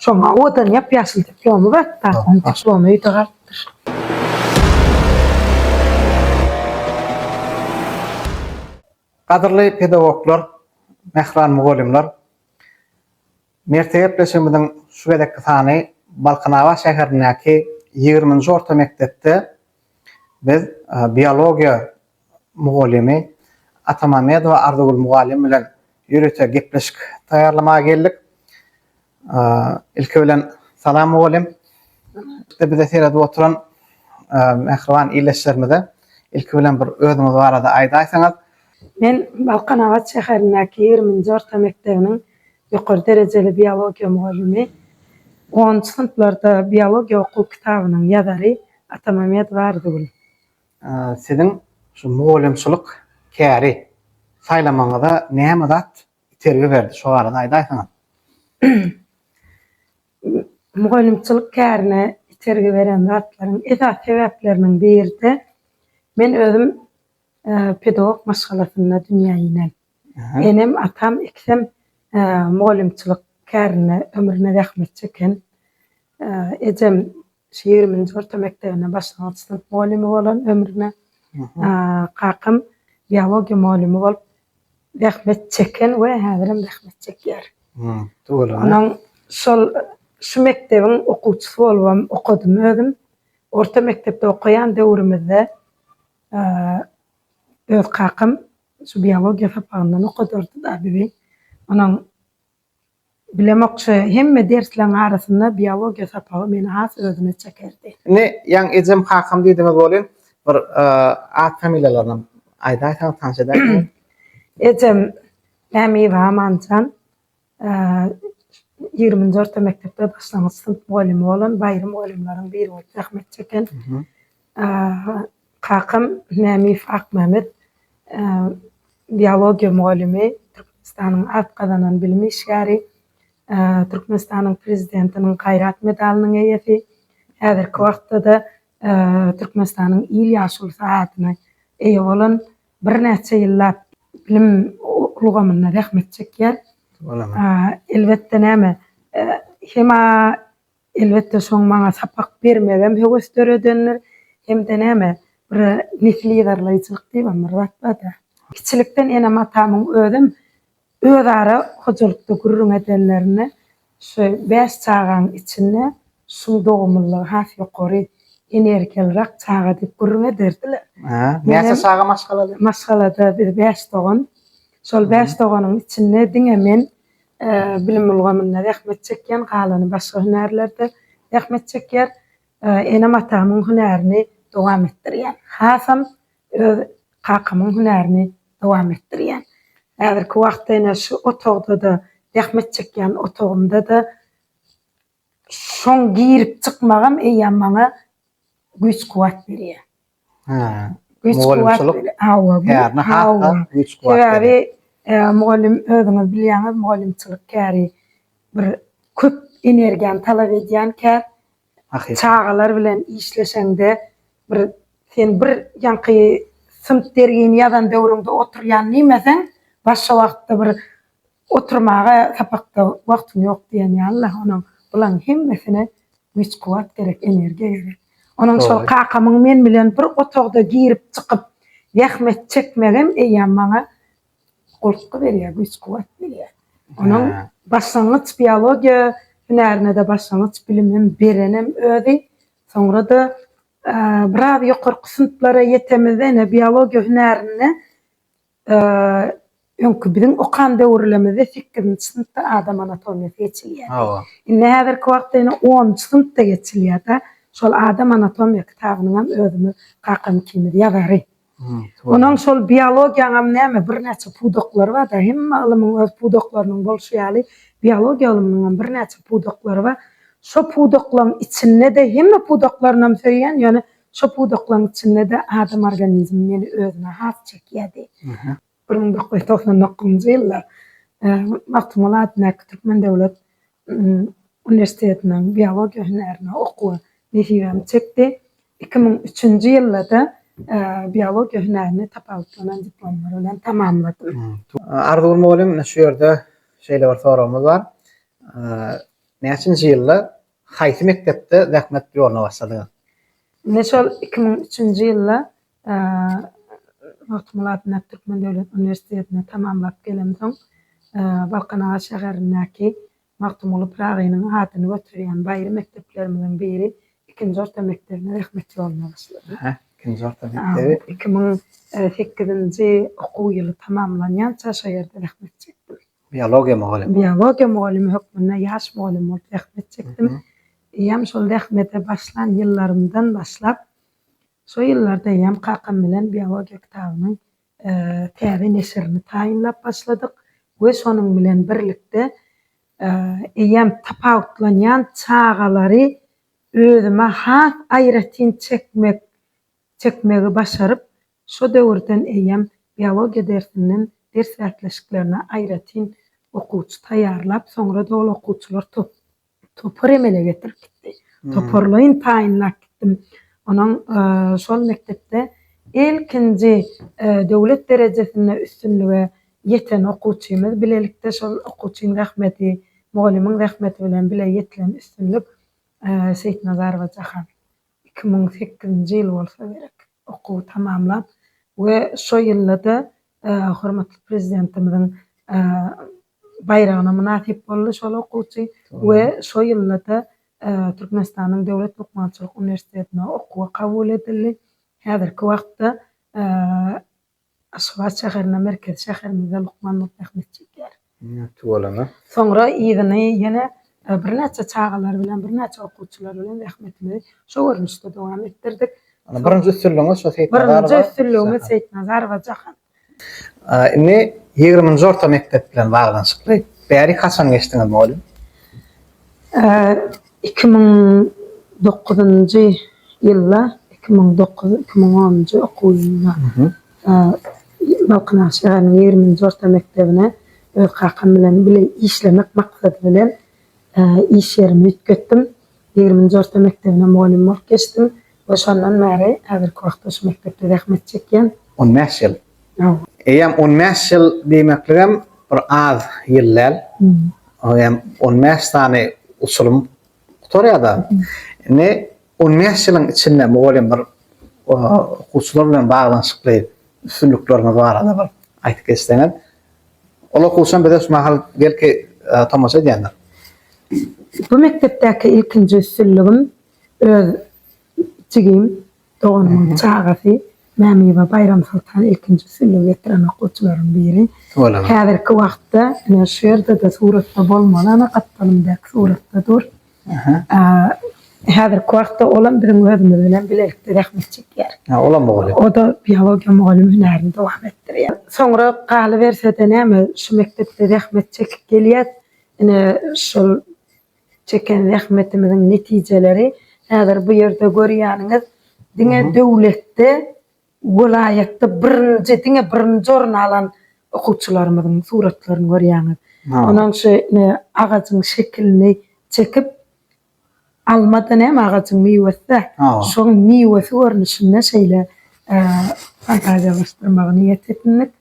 Şoňa odan ýap-ýaşyl diplomy batda, on diplomy ýytygardyr. Kadrly pedagoglar, mehran mugallimler, mertebepleşimiziň şu gedekki sany Balkanawa şäherindäki 20-nji orta mekdepde biz biologiýa mugallimi Atamamedov Ardagul mugallim bilen ýürüte gepleşik taýýarlamaga geldik. Ilki bilen salam mugallim. Bize serede oturan mehriban iýleşlerimize ilki bilen bir özüňiz barada aýdaýsaňyz. Men Balkanawa şäherindäki 20-nji orta mekdebiniň ýokary derejeli biologiýa mugallimi, 10-njy synplarda biologiýa okuw kitabynyň ýazary Atamamedov Ardagul. Sizin şu mugallimçilik käri saýlamaňyza näme zat itergi berdi? Şu barada aýdaýsaňyz. Mugallimçilik kärine itergi beren zatlaryň esas sebäpleriniň birinde men özüm pedagog maşgalatynda dünýäýinden. Enem atam iksem mugallimçilik kärine ömrüne rahmet çeken. Ejem 20-nji orta mekdebine başlangyç sınıf mugallimi bolan ömrüne. Kakam biologiýa mugallimi bolup rahmet çeken we häzirim rahmet çekýär. Onuň şu mekdebiň okuwçysy bolubam, okudum özüm. Orta mektepde okuyan döwrümizde öz kakam şu biologiýa sapagyndan okudurdy da bizi. Onuň bilemokçy hemme dersleriň arasynda biologiýa sapagy meni has özüne çekerdi. Ne ýang ejem kakam diýdiňiz bolýan bir at familiýalaryny aýdaýsaňyz tanşaýdaýsyňyz. Ejem Mämi Hamancan 20-nji orta mektepde başlangyç sınıf mugallimi bolan baýram mugallimleriň biri bolup rahmet çeken. Kakam Mämi Akmamit biologiýa mugallimi, Türkmenistanyň alt gazanan bilim işgäri, Türkmenistanyň prezidentiniň Gaýrat medalynyň eýesi, häzirki wagtda da Türkmenistanyň il ýaşul saatyna eýe bolan bir näçe ýyllap bilim ulgamyna rahmet çekýär. Elbette näme hema elbette şoň maňa sapak bermegem höwes döredenler hem-de näme bir liderliçilik diýip bir zat da. Kiçilikden enem atamyň özüm öz ara hojulukda gurrun edenlerini şu 5 çağan içinde şu dogumlygy has ýokary energiýalrak çaga diýip gurrun ederdiler. Näçe çaga maşgalady? Maşgalada bir 5 dogan. Şol 5 doganyň içinde diňe men bilim ulgamyna rahmet çekýän, galany başga hünärlerde rahmet çekýär. Enem atamyň hünärini dowam etdirýän. Hasam öz kakamyň hünärini dowam etdirýän. Häzirki wagtda ene şu otogda da rahmet çekýän otogumda da şoň girip çykmagam eýýän maňa güç kuwat berýär. Güç kuwat berýär. Güç kuwat berýär. Mugallim özüňiz bilýäňiz, mugallimçilik käri bir köp energiýany talap edýän kär. Çağalar bilen işleşende bir sen bir ýanky sınıf dergini ýazan döwrüňde oturýan nimeseň başga wagtda bir oturmaga sapakda wagtym ýok diýen ýaly onuň bulan hemmesine güç kuwat gerek, energiýa gerek. Onuň şol kakamyň men bilen bir otogda girip çykyp rahmet çekmegem eýýän maňa gurky berýär, güç kuwat berýär. Onuň başlangyç biologiýa hünärine de başlangyç bilimim berenem özi. Soňra da biraz ýokarky sınıflara ýetemizde biologiýa hünärine öňkü biziň okan döwürlemizde 8-nji sınıfda adam anatomiýasy geçilýär. Indi häzirki wagtda 10-njy sınıfda geçilýär da şol adam anatomiýa kitabynyň hem özümi kakam kimidi ýazary. Onuň şol biologiýaňam näme bir näçe pudoklary bar da hemme ilimiň öz pudoklarynyň bolşy ýaly biologiýa ilimiň bir näçe pudoklary bar. Şo pudoklaryň içinde de hemme pudoklarynyň söýýän, ýani şo pudoklaryň içinde de adam organizmi meni özüne has çekýärdi. 1999-njy ýylda Mahmulat Türkmen Döwlet Üniversitetiniň biologiýa hünärine okuw näsibem çekdi. 2003-njy ýylda da biologiýa hünärini tapawutlanan diplomlar bilen tamamladym. Ardagul mugallim şu ýerde şeýle bir soramyz bar. näçinji ýylda haýsy mektepde zähmet ýoluna başladyň? Şol 2003-nji ýylda Magtumulatna Türkmen Döwlet Üniversitetine tamamlap gelen soň Balkanaga şäherindäki Magtumuly Pragynyň adyny götürýän baýry mekteplerimiziň biri ikinji orta mektebine zähmet ýoluna başlady. İkinji orta mektebi 2008-nji okuw ýyly tamamlanýan Çaşagerde zähmet çekdim. biologiýa mugalimi. Biologiýa mugalimi hökmünde ýaş mugalim bolup zähmet çekdim. Ýam şol zähmete başlan ýyllarymdan başlap şo ýyllarda ýam kakam bilen biologiýa kitabynyň täze neşrini taýinlap başladyk we şonuň bilen birlikde ýam tapawutlanýan çağalary özüme has aýratyn çekmegi başaryp şo döwürden ýam biologiýa dersiniň ders ýatlyşyklarına aýratyn okuwçy taýýarlap soňra da ol okuwçylar topar emele getirip gitdi. Toparlaýyn taýinlap gitdim. Onuň şol mektepde ilkinji döwlet derejesinde üstünlüge ýeten okuwçymyz bilelikde şol okuwçyň rahmeti, mugalimiň rahmeti bilen bile ýetilen üstünlük Seyit Nazarowa Jahan 2008-nji ýyl bolsa gerek okuw tamamlap we şo ýylda hormatly prezidentimiziň bayragyna munasip boldy şol okuwçy we şo ýylda Türkmenistanyň Döwlet Lukmançylyk Üniversitetine okuwa kabul edildi. Häzirki wagtda Aşgabat şäherine merkez şäherimizde Lukman Nurtahmet çekýär. Tuğalana. Soňra ýygyny ýene birnäçe çağalar bilen, birnäçe okuwçylar bilen rahmetimi şo görnüşde dowam etdirdik. Birinji üstünlüğüňiz şo Seyit Birinji üstünlüğümiz Seyit Nazarowa Jahan. Indi 20-nji orta mektep bilen baglanşykly. Bäri kaçan geçdiňiz mugalim? 2009-njy ýylda 2009-2010-njy okuw ýylyna Balkanaga şäheriniň 20-nji orta mektebine öz kakam bilen bile işlemek maksat bilen iş yerimi ütgetdim. 20-nji orta mektebine mugalim bolup geçdim. We şondan bäri häzirki wagtda şu mektepde zähmet çekýän. 15 ýyl. Ýam 15 ýyl diýmekligem bir az ýyllar. Ýam 15 tane usulum tutarýa-da. Ne 15 ýylyň içinde mugalim bir okuwçylar bilen baglanşykly üstünlüklerine barada bir aýtyp geçdiňiz. Ola okuwçylar bize şu mahal gelki tamaşa edýänler. Bu mektepdäki ilkinji üstünlügim öz çigim doğanymyň çagasy Mämiýe Bayram Sultan ilkinji üstünlügi getiren okuwçylaryň biri. Häzirki wagtda şu ýerde de suratda bolmadan gattalymdaky suratda dur. Häzirki wagtda olam biziň özümiz bilen bilelikde rahmet çekýär. Olam mugalim. O da biologiýa mugalimi hünerini dowam etdirýär. Soňra galy bersede näme şu mektepde rahmet çekip gelýär. Şol çeken rahmetimiziň netijeleri häzir bu ýerde görýäniňiz diňe döwletde vilayetde birinji orun alan okuwçylarymyzyň suratlaryny görýäňiz. Onuň şu agaçyň şekilini çekip almadan hem ağacın meyvesi, şoň meyvesi görnüşinde şeýle fantaziyalaşdyrmagy niýet etdik.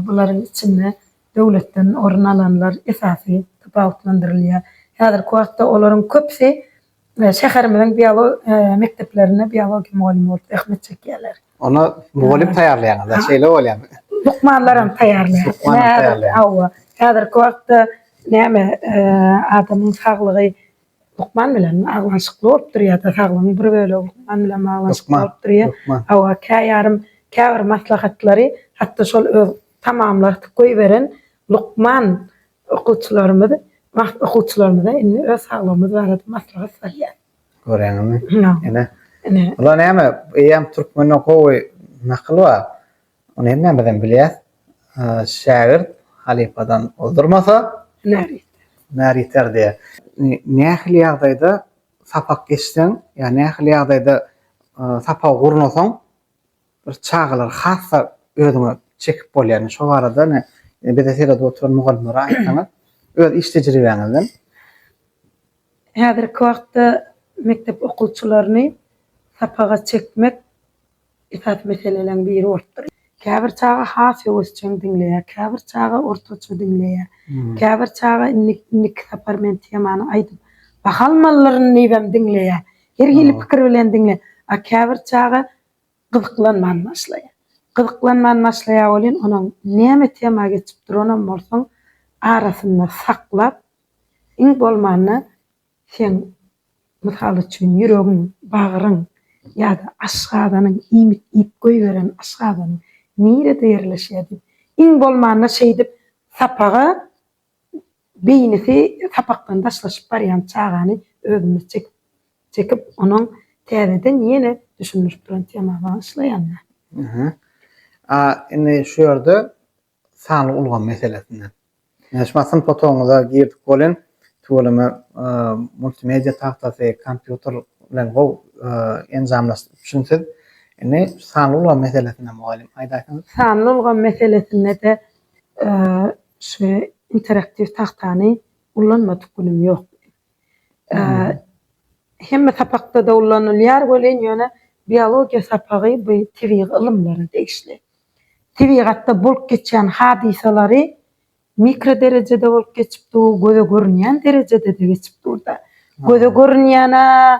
Bularyň içinde döwletden orun alanlar esasy tapawutlandyrylýar. Häzirki wagtda olaryň köpsi şäherimiziň mekteplerine biologiýa mugalimi bolup zähmet çekýärler. Ona mugalim taýýarlaýan, şeýle bolýar. Lukmanlaram taýýarlaýar. Häzirki wagtda näme adamyň saglygy Lukman bilen aglanşykly bolup durýar da saglygyň bir bölegi Lukman bilen aglanşykly bolup durýar. Awa käbir maslahatlary hatda şol öz tamamlatyp goýberen Lukman okuwçylarymyz indi öz saglygymyz barada maslahat berýär. Görýäňmi? Ene. Ola näme ýam türkmen okuwy nakly bar. Onu hem bilen bilýär. Şägird halifadan oldurmasa näritär diýär. Nähili ýagdaýda sapak geçsen, ýa nähili ýagdaýda sapak gurnasaň bir çağalar hassa özüňe çekip bolýar. Şo barada bedesere oturan mugallimlere aýtsaňyz, öz iş tejribeňizden. Häzirki wagtda mektep okuwçylaryny sapaka çekmek esas meselelerin biri bolupdyr. Käbir çağa has ýöwüşçiň diňleýär, käbir çağa ortaça diňleýär. Käbir çağa innik apartment ýamany aýdyp bahalmallaryny nebem diňleýär. Her hili pikir bilen diňle. A käbir çağa gyzyklanman başlaýar. Gyzyklanman başlaýar bolan onuň näme tema geçip duran bolsaň arasynda saklap iň bolmany sen misal üçin ýüregiň, bagyryň ýa-da aşgadanyň ýmit ip goýberen aşgadanyň nirede ýerleşýär diýip iň bolmany şey dip sapaga beýnisi sapakdan daşlaşyp barýan çagany özüne çekip onuň täzeden ýene düşünürüp duran tema başlaýanlar. Indi şu ýerde sany ulgan meselesinden. Näşmasyn fotoňyza girdik bolan tuğlama multimedia tahtasy, kompýuter bilen go enzamlaşyp düşünsek, indi sany ulgan meselesinden mugallim aýdaýsňyz. Sany ulgan meselesinde de şu interaktiv tahtany ullanmadyk günüm ýok. Hemme sapakda da ullanylýar bolan ýöne biologiýa sapagy bu tebigy ilmlary degişli. Tebigatda bolup geçen hadisalary mikro derejede bolup geçipdi, göze görünýän derejede de geçipdi da. Göze görünýäna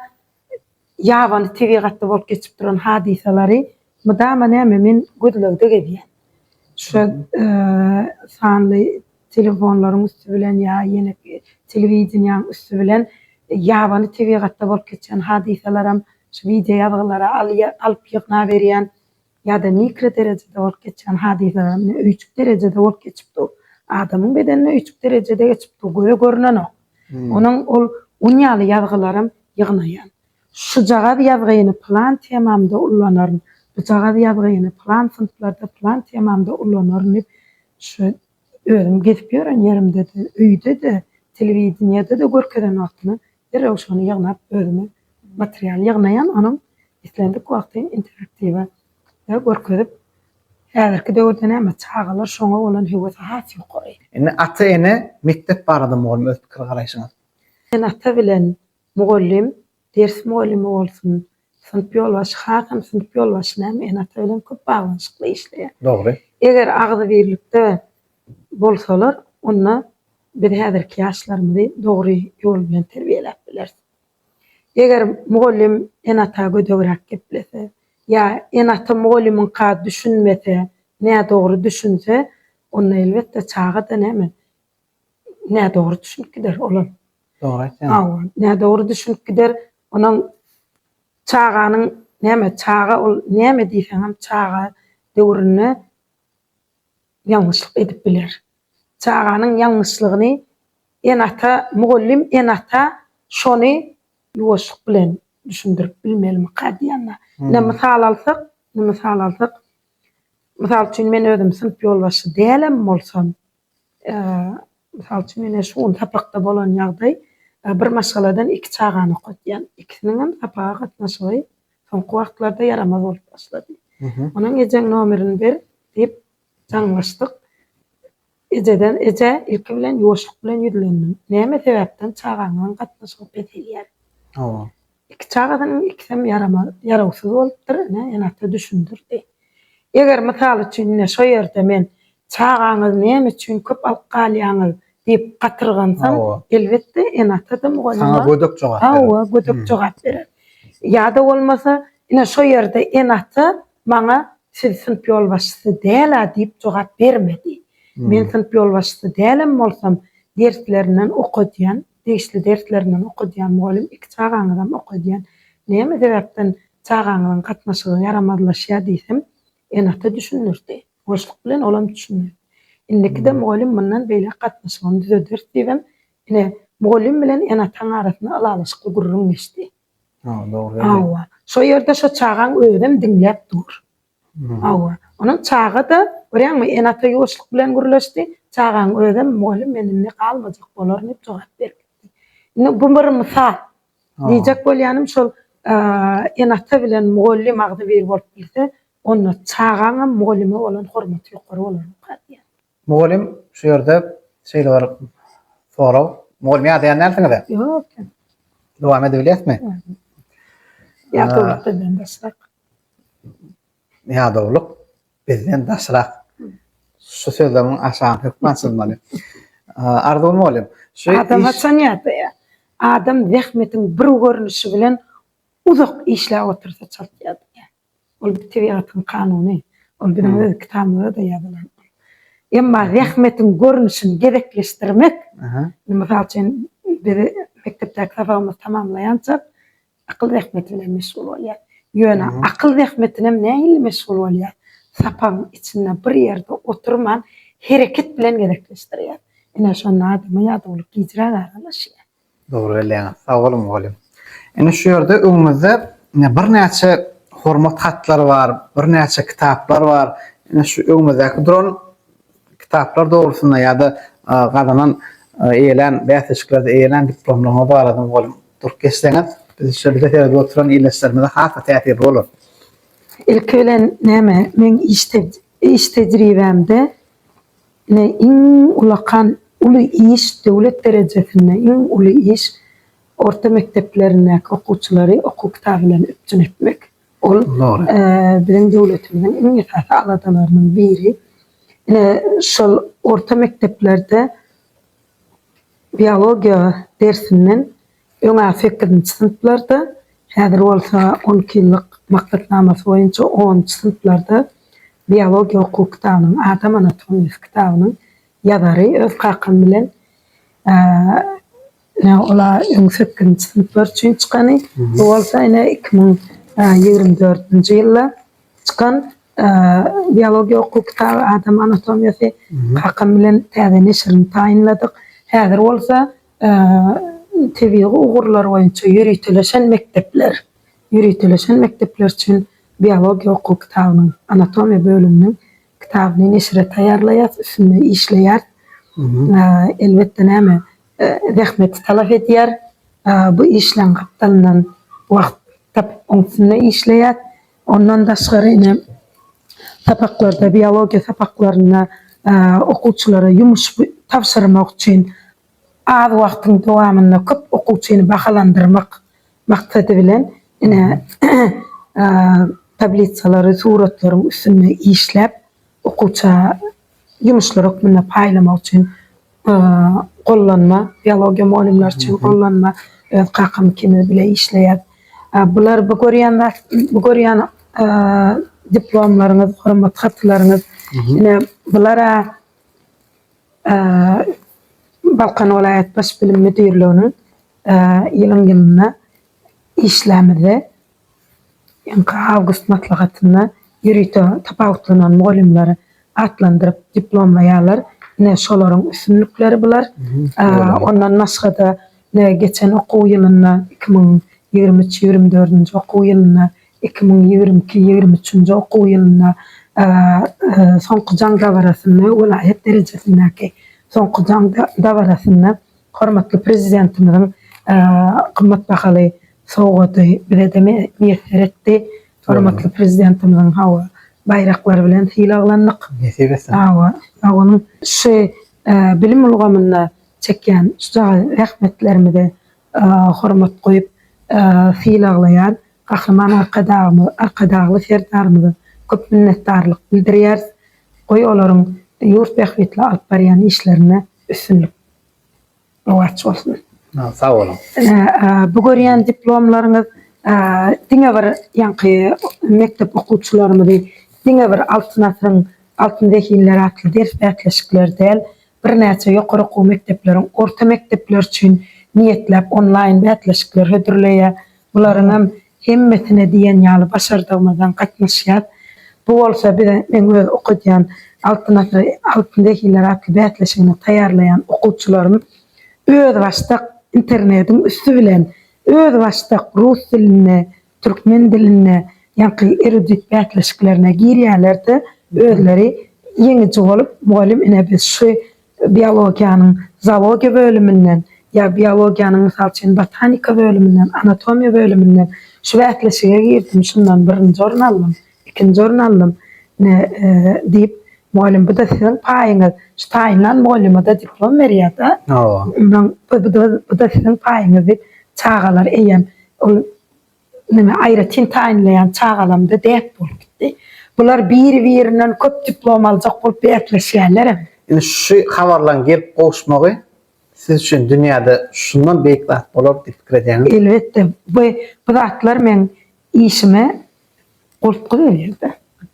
ýabany tebigatda bolup geçip duran hadisalary mudama näme men gözlegde gedýän. Şu sanly telefonlaryň üstü bilen ýa ýene telewizioniýaň üstü bilen ýabany tebigatda bolup geçen hadisalaram şu video ýazgylara alyp ýygna berýän ýa-da mikro derejede bolup geçen hadisalaram 3 derejede bolup geçipdi. Adamyň bedenine 3 derejede geçipdi, göze görünen o. Onuň ol unýaly ýazgylarym ýygnaýan. Şu jaga ýazgyny plan temamda ullanaryn, bu jaga ýazgyny plan sınıflarda plan temamda ullanaryn diýip şu özüm gezip ýören ýerimde de, öýde de, telewizioniýada da görkeden wagtyny derrew şonu ýygnap özüme material ýygnaýan, onuň islendik wagty interaktiwa da görkedip häzirki döwürde näme çağalar şoňa bolan hewesi has ýokary. Indi ata-ene mektep barada mugallim öz pikir garaýşyňyz. Men ata bilen mugallim, ders mugallimi bolsun, sınıf ýolbaşy, hasam sınıf ýolbaşy näme en ata bilen köp baglanyşykly işleýär. Dogry. Eger agzy birlikde bolsalar, onda bir häzirki ýaşlarymyzy dogry ýol bilen terbiýelep biler. Eger mugallim en ata gödegrak geplese, ýa en ata mugallimin ka düşünmese, näme dogry düşünse, onda elbetde çağa da näme dogry düşünüp gider olan. Dogry. Näme dogry düşünüp gider, onuň çağanyň çağa ol näme diýseňem çağa döwrüne ýalňyşlyk edip biler. Çağanyň ýalňyşlygyny en ata mugallim en ata şonu ýuwaşlyk bilen düşündirip bilmelimi kadýanna. Misal alsak, misal üçin men özüm sınıf ýolbaşy dälem bolsam, misal üçin men şu tapakda bolan ýagdaý bir maşgaladan 2 çağany okudýan. İkisiniň hem sapaga gatnaşygy soňky wagtlarda yaramaz bolup başlady. Onuň ejeň nomerini ber diýip jaňlaşdyk. Eje ilki bilen ýoşluk bilen ýüzlendim. Näme sebäpden çağanyň gatnaşygy betelýär. 2 çağdan ikisem yarawsyz bolupdyr, ýa-da düşündirdi. Eger misal üçin şo ýerde men çağanyň näme üçin köp alyp galýaňyz diýip gatyrgansam, elbetde en ata da mugallim. Sana gödök jogap berer. Gödök jogap berer. Ýa-da bolmasa, ine şo ýerde en ata maňa siz sınıf ýolbaşysy däl diýip jogap bermedi. Men sınıf ýolbaşysy dälem bolsam, derslerinden okudýan, degişli derslerinden okudýan mugallim 2 çağanyňdan okudýan. Näme sebäpden çağanyň gatnaşygy yaramazlaşýar diýsem, en ata düşünürdi. Boşluk bilen olam düşünür. Indiki de mugallim mundan beýle gatnaşygyny düzeldir diýem. Ine mugallim bilen en ataň arasyna alalyşyk gurrun geçdi. Dogry. Şo ýerde şo çağan öýdem diňläp dur. Onuň çağı da görýärmi en ata ýoşluk bilen gurlaşdy. Çağan öýdem mugallim menimle galmajak bolar diýip jogap berdi. Ine bu bir misal. Diýjek bolýanym şol en ata bilen mugallim agdy bir bolup bilse, onda çağanyň mugallime bolan hormaty ýokary bolar. Mugallim şu ýerde şeýle bar sorag. Mugallim ýa-da näme? Ýok. Dowam edebilýärmi? Ýa-da başlak. Ýa-dawlyk. bizden daşrak. Şu sözlerimin aşağı hükmansızmalı. Arzu olmalıyım. Adam haçan ýa-da ya. Adam zähmetin bir görnüşi bilen uzak işle otursa çalýar. Ol bir tabiatın kanuny. Ol bizim öz kitabymyzda da ýazylan. Emma zähmetin görnüşini gerekleşdirmek, misal üçin bir mektepde safamyzy tamamlaýança akıl zähmeti bilen meşgul bolýar. Ýöne akıl zähmetine näyle meşgul bolýar? Sapam içinde bir ýerde oturman hereket bilen gerekleşdirýär. Ine şonu adama ýadylyk gijran aralaşýar. Doğru elleğine. Sağ olun oğlum. Yani şu yerde önümüzde bir neçe hormat hatları var, bir neçe kitaplar var. Yani şu önümüzdeki duran kitaplar doğrusunda ya da kazanan eğlen, beyteşkiklerde eğlen diplomlarına bağladım oğlum. Türk geçseniz biz şöyle bir de oturan iyileştirmede hata tehir olur. İlk ölen näme? Men iş tecrübemde in ulakan ulu iş devlet derejesinde in ulu iş orta mekteplerine okuwçylary okuw kitabyny üpjün etmek. Ol bilen devletimizin en ýetärli aladalarynyň biri. Şol orta mekteplerde biologiya dersinden öňe fikirli sınıflarda häzir bolsa 12 ýyllyk maksatnamasy boýunça 10-njy sınıflarda biologiya okuw kitabynyň adam anatomiyasy kitabynyň ýazary öz kakam bilen ola öňsökkinji sınıflar üçin çykany. Bu bolsa 2024-nji ýylda çykan biologiya okuw kitaby adam anatomiyasy kakam bilen täze neşrini taýinladyk. Häzir bolsa tebiği ugurlar boýunça ýürütileşen mektepler üçin biologiya okuw kitabynyň anatomiya bölüminiň kitabyny neşre taýýarlaýar, üstünde işleýär. Elbetde näme zähmet talap edýär. Bu işlen gapdalynan wagt tapyp oňsyna işleýär. Ondan daşgary ine sapaklarda biologiya sapaklaryna okuwçylara ýumuş tapşyrmak üçin az wagtyň dowamyny köp okuwçyny bahalandyrmak maksady bilen ine tablitsalary, suratlaryň üstüne işläp okuwça ýumuşlary okmyna paýlamak üçin gollanma, biologiya muallimler üçin gollanma öz kakam kimi bile işleýär. Bular bu görýän diplomlaryňyz, hormat hatlaryňyz ine bulara Balkan Vilayet Baş Bilim Müdürlüğü'nün ýylyň işlemede awgust maslahatyna ýürüte tapawutlanan muallimleri atlandyryp diplomlaýarlar. Ne şolaryň üstünlikleri bular. Ondan naşgada geçen okuw ýylyna 2023-24-nji okuw ýylyna 2022-23-nji okuw ýylyna soňky jaň dabarasyny vilayet derejesindäki soňky jaň dabarasyny hormatly prezidentimiziň kymmat bahaly sowgaty biledeme niýet etdi. Hormatly prezidentimiziň hawa bayraklary bilen hilaglandyk. Onyň şu bilim ulgamyna çekýän rahmetlerimi de hormat goýup hilaglaýar. Kahraman arkadagly serdarymyzy köp minnetdarlyk bildirýär. Goý olaryň ýurt behwetli alyp barýan işlerine üstünlik owatç bolsun. Sağ olun. Bu görýän diplomlaryňyz diňe bir ýanky mektep okuwçylarymyzy diňe bir altyn asyryň altyndaky ýyllar atly ders bätleşikler del bir näçe ýokary okuw mektepleriň orta mektepler üçin niýetlep online bätleşikler hödürleýär. Bularyň hemmetine diýen ýaly başardygymyzdan gatnaşýar. Bu bolsa bir men öz okudýan altyndaky ýyllar atly bätleşigini taýýarlaýan okuwçylarym öz başda internetiň üstü bilen öz başda rus diline, türkmen diline ýa-ni erudit bätleşiklerine girýärler-de özleri ýeňiçe bolup muallim ine biz şu biologiýanyň zoologiya bölüminden ýa biologiýanyň mysal üçin botanika bölüminden, anatomiya bölüminden şu bätleşige girdim, şundan birinji orun aldım, ikinji orun aldım diýip muallim bu da siziň paýyňyz, şu taýinlan muallima da diplom berýär da. Bu da siziň paýyňyz diýip çağalar eýen ol nime aýratyn taýinleýän çağalamda däp bolup gitdi. Bular biri-birinden köp diplom aljak bolup beýekleşýärler. Indi şu habarlan gelip goşmagy siz üçin dünýäde şundan beýik zat bolar diýip pikir edýäňiz. Elbetde bu zatlar men işime gurtly berýärdi.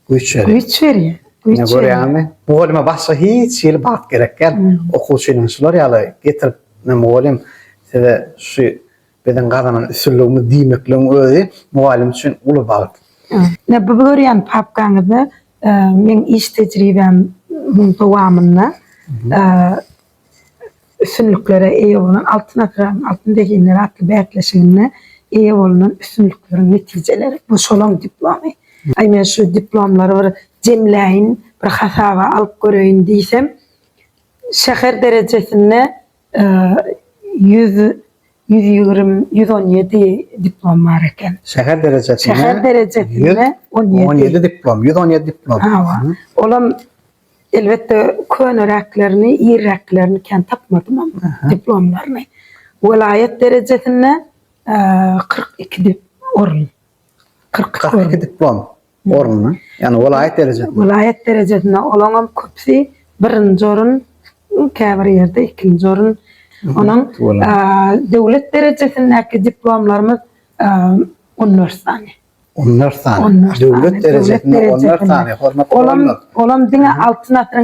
Güç berýär. Güç berýär. Ne görýärmi? Bu goluma başga hiç ýyl bak gerekken okuwçynyň şular ýaly getirip ne mugallim size şu beden gazanyn üsülligini diýmekligiň özi mugallim üçin uly balyk. Ne bu görýän papgaňyzda men iş tejribem dowamynda üstünliklere eýe bolan altyndakiler atly beýekleşigine eýe bolan üstünliklerin netijeleri bu şolaň diplomy. Ay men şu diplomlary bir jemläýin, bir hasaba alyp göreýin diýsem, şäher derejesinde 117 diplom var eken. Şäher derejesinde? Şäher derejesinde 17 diplom, 117 diplom. Olam elbette könereklerini, ýerreklerini ken tapmadym ama diplomlaryny. Vilayet derejesinde 42 orun. 42 diplom orunny. Yani vilayet derejesinde. Vilayet derejesinde olaňam köpsi birinji orun, käbir ýerde ikinji orun. Onuň döwlet derejesindäki diplomlarymyz 14 tane. 14 tane. Döwlet derejesinde 14 tane. Hormatly bolmaly. Olam diňe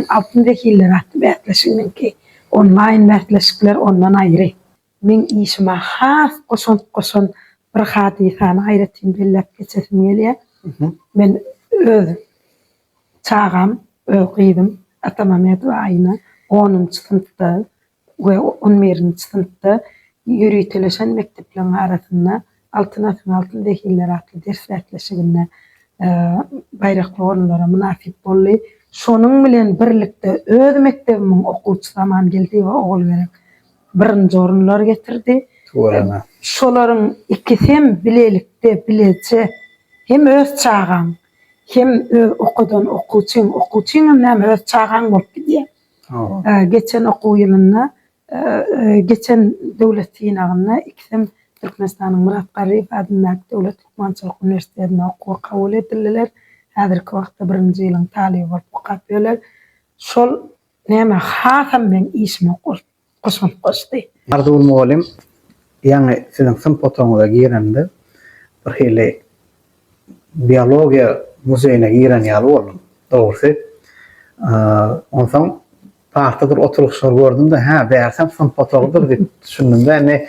altyndaky ýyllar atdy beýekleşiginiňki. Online beýekleşikler ondan aýry. Men işime has goşan bir hadisany aýratyn bellep geçesim gelýär. Men öz çağam, öýgidym, Atamamed aýyna 10-njy sınıfda we 11-nji sınıfda ýürüteleşen mektepleriň arasynda altyndaky ýyllar atly ders beýekleşigine baýrakly orunlara munafip boldy. Şonuň bilen birlikde öz mektebimiň okuwçy zaman geldi we ogul gerek birinji orunlar getirdi. To'g'rimi? Şolaryň ikisi hem bilelikde bileçe hem öz çağan hem öz okudan okuwçyň hem öz çağan bolup gidýär. Geçen okuw ýylynda geçen döwlet ýynagyna ikisem Türkmenistanyň Murat Garip adyndaky Döwlet Hukmançylyk Uniwersitetine okuwa kabul edildiler. Häzirki wagtda birinji ýylyň talyby bolup gapýarlar. Şol näme hasam men işime goşdy. Ardul mugallim ýa-ni siziň sınıf otagyňyza girende bir hili biologiýa muzeýine giren ýaly boldum. Dogrusu onsoň partadyr oturuşlar gördüm de bärsem sınıf otagydyr diýip düşündüm de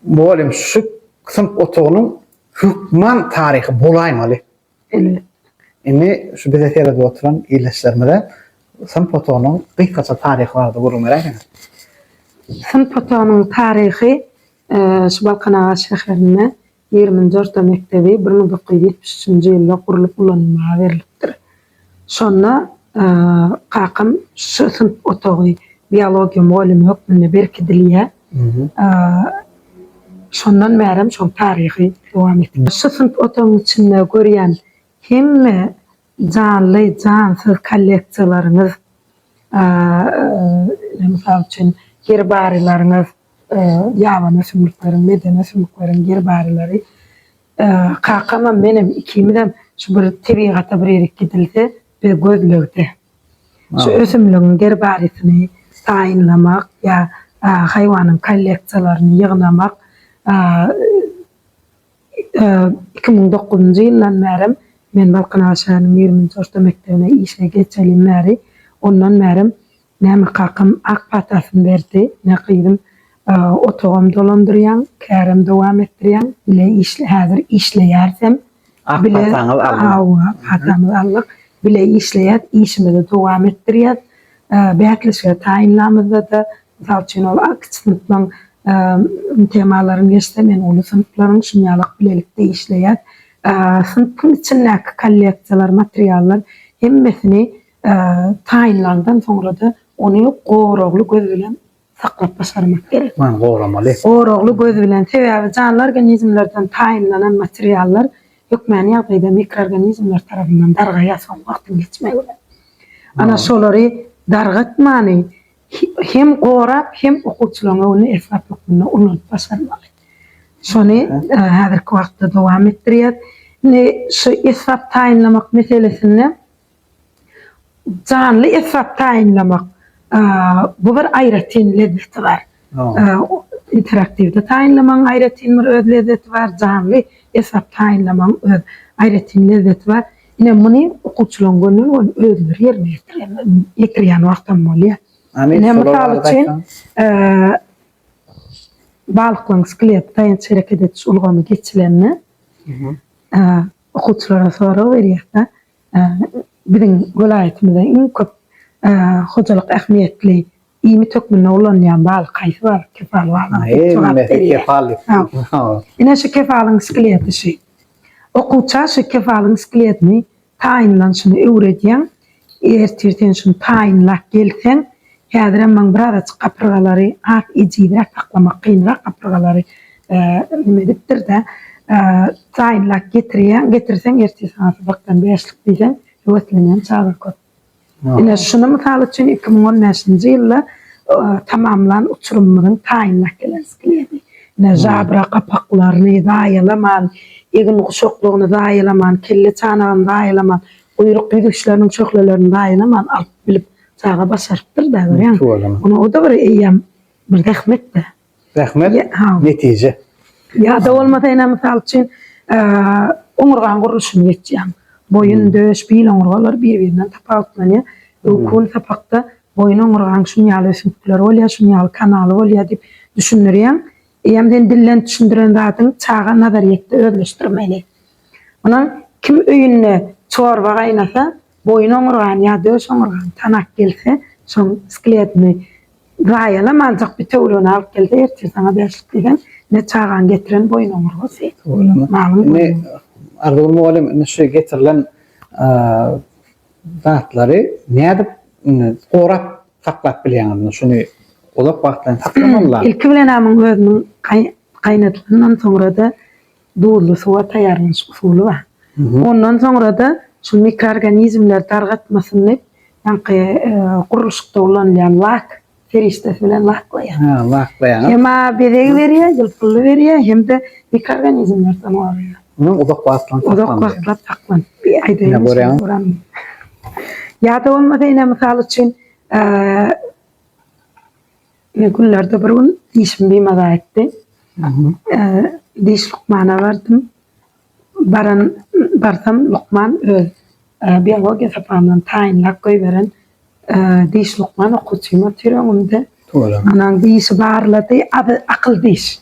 mugallim şu sınıf otagynyň hükman tarihi bolaýmaly. Şu bize terede oturan ýyleşlermede sınıf otagynyň gysgaça tarihi bardy görmek. Sınıf otagynyň tarihi şu Balkanaga şäherine 24 mektebi 1973-nji ýylda gurulyp ulanmaga berilipdir. Şonda kakam şu sınıf otagy biologiýa muallimi hökmünde berkidilýär. Şondan bäri şol tarihi dowam etdi. Şu sınıf otagynyň içinde görýän hemme canly, cansız kolleksiýalaryňyz, misal üçin gerbarilaryňyz, ýaban ösümliklerin, meden ösümliklerin gerbarilary kakama menem ikimidem şu bir tebigatda bir ýerek gidildi bir gözlegdi. Şu ösümligiň gerbarisini taýinlamak ýa haýwanyň kolleksiýalaryny ýygnamak 2009-njy ýyldan bäri men Balkanaga şäheriniň 24 mektebine işe geçelim bäri ondan bäri näme kakam ak patasyny berdi, ne gyýdym otogam dolandyrýan, kärim dowam etdirýän, bile häzir işleýärsem bile patamyz aldyk, bile işleýär, işimizi dowam etdirýär. Beýekleşige taýinlamyzda da misal üçin ol sınıflaryň temalaryny geçsem men ulu sınıflaryň şunýalyk bilelikde işleýär. Sınıfyň içindäki kolleksiýalar, materiallar hemmesini taýinlandan soňra da onu goragly göz bilen saklap başarmak gerek. Goramaly. Goragly göz bilen sebäbi canlı organizmlerden taýinlanan materiallar hökmän ýagdaýda mikroorganizmler tarapyndan dargaýasan wagtyň geçmegi bilen. Ana şolary dargatmany hem gorap hem okuwçylaryň onu esap hökmünde unutup başarmaly. Şonu häzirki wagtda dowam etdirýär. Ne şu esnaf tayinlamak meselesini canlı esnaf tayinlamak bu bir ayrıtin lezzeti var. İnteraktivde tayinlamanın ayrıtin bir öz lezzeti var. Canlı esnaf tayinlamanın öz ayrıtin lezzeti var. Yine bunu okuçulan gönlün özleri yerine getiriyen vaktan oluyor. Yine misal için balıkların skelet tayin hareket etiş ulgamı geçilenini okuçulara sonra veriyor da bizim vilayetimizde en köp hocalık ehmiyetli iyimi tökmünne ulanlayan balık kayısı var, kefal var. Kefal. Yine şu kefalın skeleti şey. Okuça şu kefalın skeletini tayinlanışını öğretiyen, ertirten şunu tayinlak gelsen, häzir hemen bir araç kapırgaları, ak icidirak taklamak, kıyınrak kapırgaları nime diptir de, tayinlak getirsen, ertirsen asıbaktan beşlik diysen, öğretleyen çağır kod. Yine şunu misal için 2015 yılı tamamlan uçurumların tayinlak gelen skeleti. Yine jabra kapaklarını dayalaman, egin kuşokluğunu dayalaman, kelle çanağını dayalaman, uyruk güdüşlerinin çöklelerini dayalaman, alıp bilip sağa basarıptır da görüyen. Onu o da bir eyyam, bir rahmet de. Rahmet, netice. Ya da olmasa yine misal için omurgan kuruluşunu geçeceğim. Boyun döş, bil omurgalar birbirinden tapaklanıyor. Ukun tapakta boyun omurgan şunyalı ösüntüler oluyor, şunyalı kanalı oluyor deyip düşünürüyen. Eyyamden dillen düşündüren zaten çağa nazariyette özleştirmeli. Onun kim öyünne çorba kaynasa, boyun omurgan ya döş omurgan tanak gelse, son skeletini gayalım ancak bir teoriğini alıp gelse, ertir sana beşlik diysen, ne çağan getiren boyun omurgası. Ne arada muallim ne şey getirilen zatları ne edip korap saklap bilýän şunu olap wagtdan saklamalar. İlki bilen amyň özüniň kaynatylandan soňra da duzlu suwa taýýarlanýan usuly bar. Ondan soňra da şu mikroorganizmler targatmasyny ýa-ni guruluşda ulanýan lak feriştesi bilen laklaýan. Laklaýan. Hem bereg berýär, ýylpyly berýär, hem de mikroorganizmler tanýar. Onu uzak wagtdan saklan. Bir aýda. Ya da olmasa yine misal için günlerde bir gün dişim biýmada etdi. Diş Lukman'a vardım. Barsam Lukman öz biyologiya sapamdan tayinlap koyveren diş Lukman okuçyma türeňimde. Anan dişi barladı, adı akıl diş.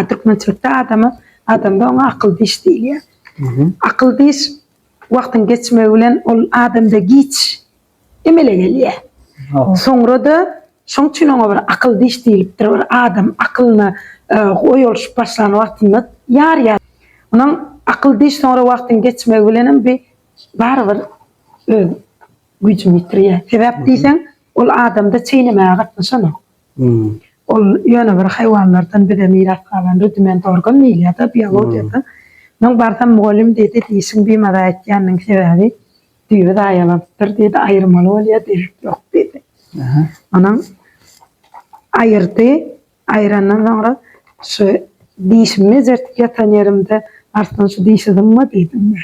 Türkmençilikde adamda ona akıl diş diýilýär. Akıl diş wagtyň geçmegi bilen ol adamda giç emele gelýär. Soňra da şoň üçin ona bir akıl diş diýilipdir. Bir adam akylyny oýulşyp başlan wagtynda ýar. Onuň akıl diş soňra wagtyň geçmegi bilen bir barbyr güýjüni ýitirýär. Sebäp diýsen, ol adamda çeýnemäge gatnaşan. Ol ýöne bir haýwanlardan bir de miras galan rudiment organ diýilýär, biýologiýada. Men barsam mugallim dedi, dişiň biýmada etýäniniň sebebi düýbe daýalandyr dedi, aýyrmaly bolýar dedi. Ýok dedi. Onuň aýyrdy, aýrandan soňra şu dişimi zertip ýatan ýerimde arslan şu dişidimmi dedim.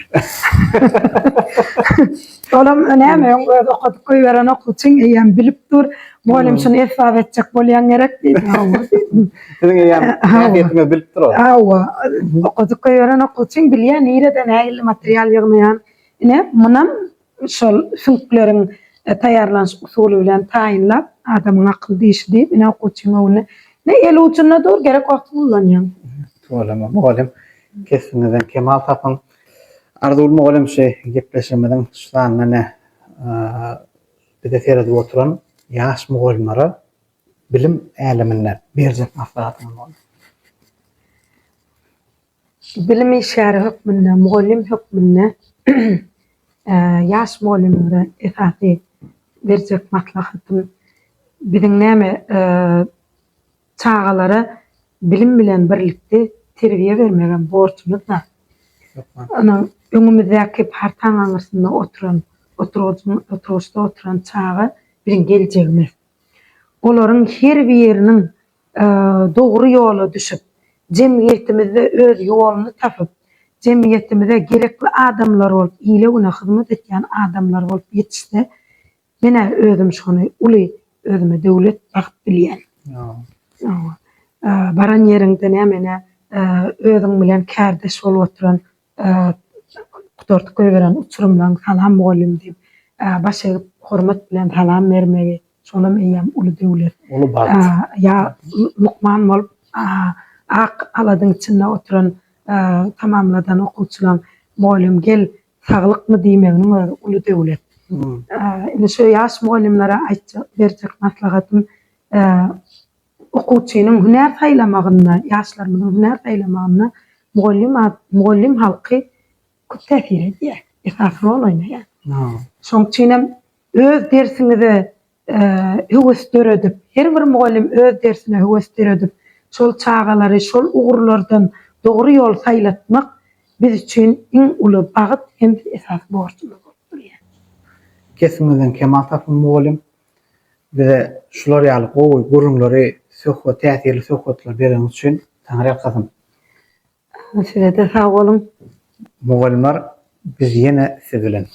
Olam önemli, okutup koyveren okuçyň eýem bilip dur, mugallim şunu esbab etjek bolýan gerek dedi. Senin eýem häkiýetini bilip dur. Okutup koyveren okuçyň bilýän nereden näme material ýygnaýan. Ine munam şol süňkleriň taýýarlanyş usuly bilen taýinlap adamyň akyl dişi diýip ine okuçyň onu ne el uçuna dur gerek wagt bolýan. Olama mugallim kesinlikle Kemal Tapın arada mugallim şey gepleşmeden şulan ne bir de feride oturan yaş mugallimlere bilim älimine berjek maslahatyny bol. Bilim işäri hökmünde, mugallim hökmünde yaş mugallimlere esasy berjek maslahatym biziň näme çağalara bilim bilen birlikde terbiye vermegen borçumuz var. Ana öňümüzdäki partaň aňyrsynda oturan çağa birin geljegimiz. Olaryň her biriniň dogry ýola düşüp, jemgyýetimizde öz ýoluny tapyp, cemiyetimize gerekli adamlar bolup, iyile güne hyzmat etýän adamlar bolup ýetişse, mene özüm şonu uly özüme döwlet bagyp bilýän. Baran ýeriňde nämene özüň bilen kärdeş bolup oturan Kutortuk göýberen uçurumdan salam boýlum diýip başa hormat bilen salam bermegi şonam eýem uly döwlet. Uly bagyt. Ya Lukman bolup ak aladyň içinde oturan tamamladan okuwçylaryň boýlum gel saglykmy diýmeginiň özü uly döwlet. Indi şu ýaş boýlumlara berjek maslahatym okuwçynyň hüner saýlamagyna, ýaşlarymyzyň hüner saýlamagyna mugallim halky köp täsir edýär. Esas rol oýnaýar. Şoň üçin öz dersiňize höwesdür edip, her bir mugallim öz dersine höwesdür edip, şol çağalary, şol ugurlardan dogry ýol saýlatmak biz üçin iň uly bagyt hem esas borçumuz bolupdyr. Kesimizden Kemal Tapyn mugallim bize şular ýaly gowy gurulary söhbet täsirli söhbetler beren üçin taňry alkazym. Size de sag bolun. Mugallimler biz ýene siz bilen.